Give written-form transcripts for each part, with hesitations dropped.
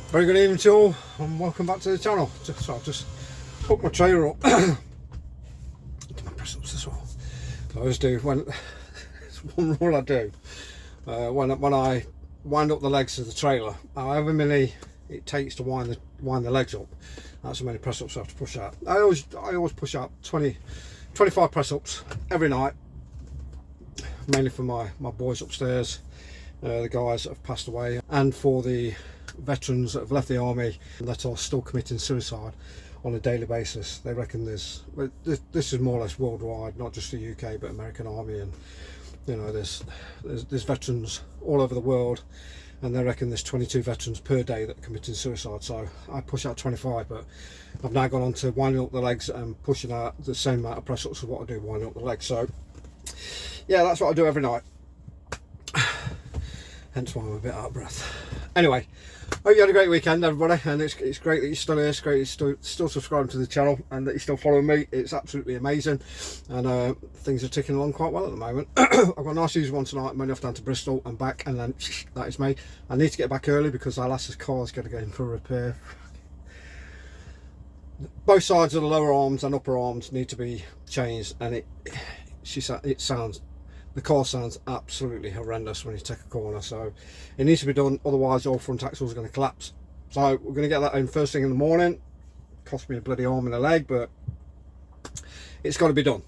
Very good evening to all, and welcome back to the channel. I've just hooked my trailer up. Do my press ups as well. I always do when it's one rule I do when I wind up the legs of the trailer. However many it takes to wind the legs up, that's how many press ups I have to push out. I always push out 25 press ups every night, mainly for my boys upstairs, the guys that have passed away, and for the veterans that have left the army that are still committing suicide on a daily basis. They reckon this is more or less worldwide, not just the UK but American Army, and you know there's veterans all over the world, and they reckon there's 22 veterans per day that are committing suicide. So I push out 25, but I've now gone on to winding up the legs and pushing out the same amount of press ups as what I do winding up the legs. So yeah, that's what I do every night. Hence why I'm a bit out of breath. Anyway, hope you had a great weekend, everybody, and it's great that you're still here. It's great that you're still subscribing to the channel and that you're still following me. It's absolutely amazing, and things are ticking along quite well at the moment. I've got a nice easy one tonight. I'm only off down to Bristol and back, and then that is me. I need to get back early because our lass's car's going to go in for a repair. Both sides of the lower arms and upper arms need to be changed, and the car sounds absolutely horrendous when you take a corner, so it needs to be done, otherwise all front axles are going to collapse. So we're going to get that in first thing in the morning. Cost me a bloody arm and a leg, but it's got to be done.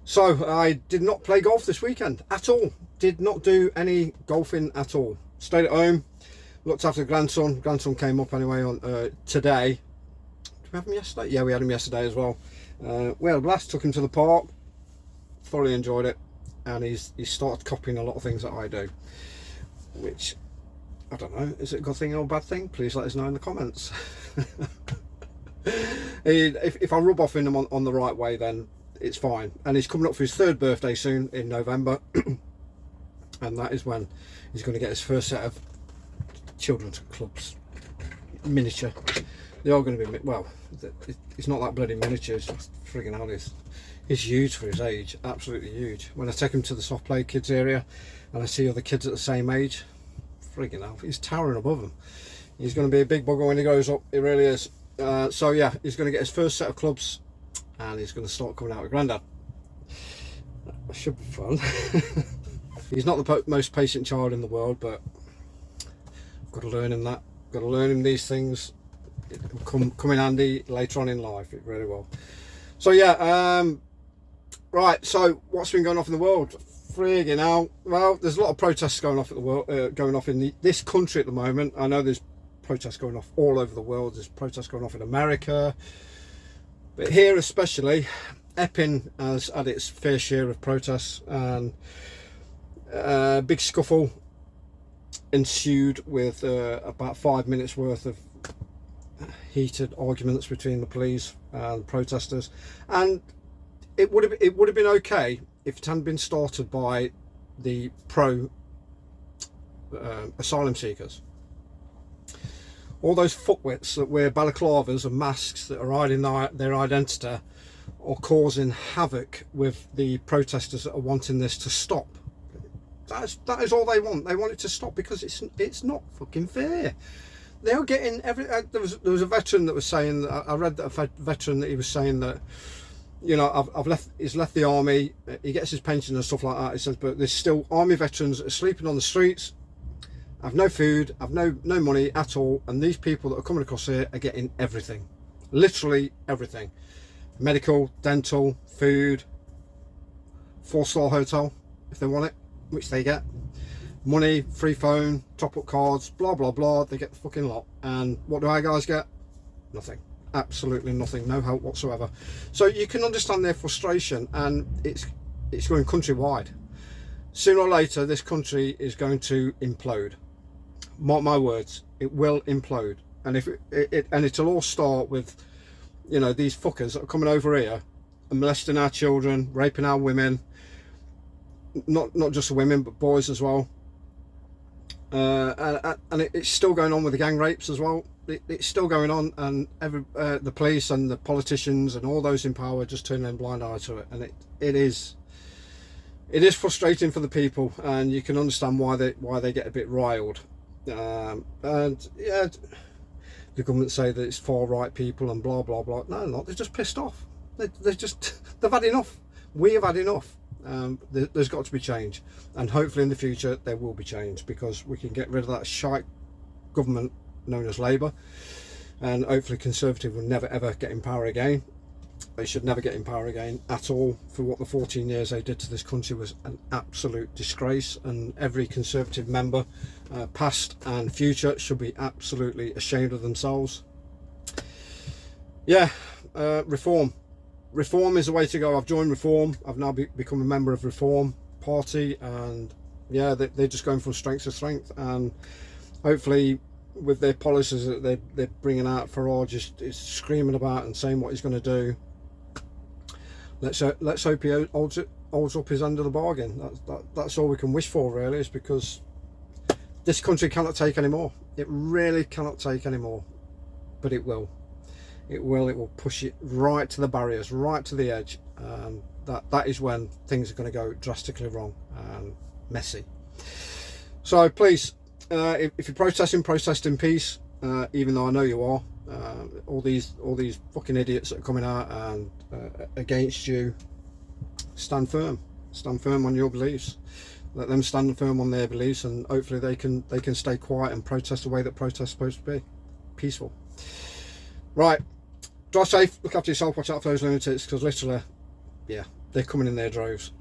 So I did not play golf this weekend at all. Did not do any golfing at all. Stayed at home, looked after the grandson. Grandson came up anyway on today. Did we have him yesterday? Yeah, we had him yesterday as well. We had a blast, took him to the park. Thoroughly enjoyed it, and he's started copying a lot of things that I do, which I don't know, is it a good thing or a bad thing? Please let us know in the comments. If I rub off in him on the right way, then it's fine. And he's coming up for his 3rd birthday soon in November, and that is when he's going to get his first set of children's clubs, miniature. They are going to be, well, it's not that bloody miniature, it's just frigging hell. He's huge for his age, absolutely huge. When I take him to the soft play kids area and I see other kids at the same age, frigging hell, he's towering above them. He's going to be a big bugger when he grows up, he really is. So yeah, he's going to get his first set of clubs and he's going to start coming out with Grandad. That should be fun. He's not the most patient child in the world, but I've got to learn him that. Got to learn him these things. It will come in handy later on in life, it really will. So yeah, right, so what's been going off in the world? Friggin' hell. Well, there's a lot of protests going off at the world, going off in this country at the moment. I know there's protests going off all over the world. There's protests going off in America, but here especially, Epping has had its fair share of protests, and a big scuffle ensued with about 5 minutes worth of heated arguments between the police and protesters, and it would have been okay if it hadn't been started by the pro asylum seekers. All those fuckwits that wear balaclavas and masks that are hiding their identity are causing havoc with the protesters that are wanting this to stop. That is all they want. They want it to stop because it's not fucking fair. They are getting every. There was a veteran that was saying that I read that a veteran that he was saying that, you know, he's left the army, he gets his pension and stuff like that. He says, but there's still army veterans that are sleeping on the streets, have no food, have no money at all, and these people that are coming across here are getting everything, literally everything, medical, dental, food, 4-star hotel if they want it, which they get. Money, free phone, top-up cards, blah blah blah, they get the fucking lot. And what do our guys get? Nothing. Absolutely nothing. No help whatsoever. So you can understand their frustration, and it's going countrywide. Sooner or later this country is going to implode. Mark my words, it will implode. And if it'll all start with, you know, these fuckers that are coming over here and molesting our children, raping our women, not just the women but boys as well. And it's still going on with the gang rapes as well. It's still going on, and the police and the politicians and all those in power just turn a blind eye to it. And it is frustrating for the people, and you can understand why they get a bit riled. And yeah, the government say that it's far right people and blah blah blah. No, not. They're just pissed off. They've had enough. We have had enough. There's got to be change, and hopefully in the future there will be change, because we can get rid of that shite government known as Labour, and hopefully Conservative will never ever get in power again. They should never get in power again at all, for what the 14 years they did to this country was an absolute disgrace, and every Conservative member, past and future, should be absolutely ashamed of themselves. Yeah, Reform is the way to go. I've joined Reform. I've now become a member of Reform Party, and yeah, they're just going from strength to strength, and hopefully with their policies that they're bringing out, Farage is screaming about and saying what he's going to do. Let's hope he holds up his end of the bargain. That's all we can wish for, really, is because this country cannot take any more. It really cannot take any more, but it will. It will push it right to the barriers, right to the edge. That is when things are going to go drastically wrong and messy. So please, if you're protesting, protest in peace. Even though I know you are. All these fucking idiots that are coming out and against you, stand firm on your beliefs. Let them stand firm on their beliefs, and hopefully they can stay quiet and protest the way that protest is supposed to be, peaceful. Right, drive safe, look after yourself, watch out for those lunatics, because literally, yeah, they're coming in their droves.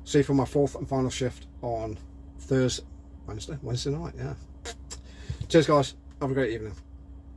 See you for my 4th and final shift on Wednesday night. Yeah. Cheers guys, have a great evening.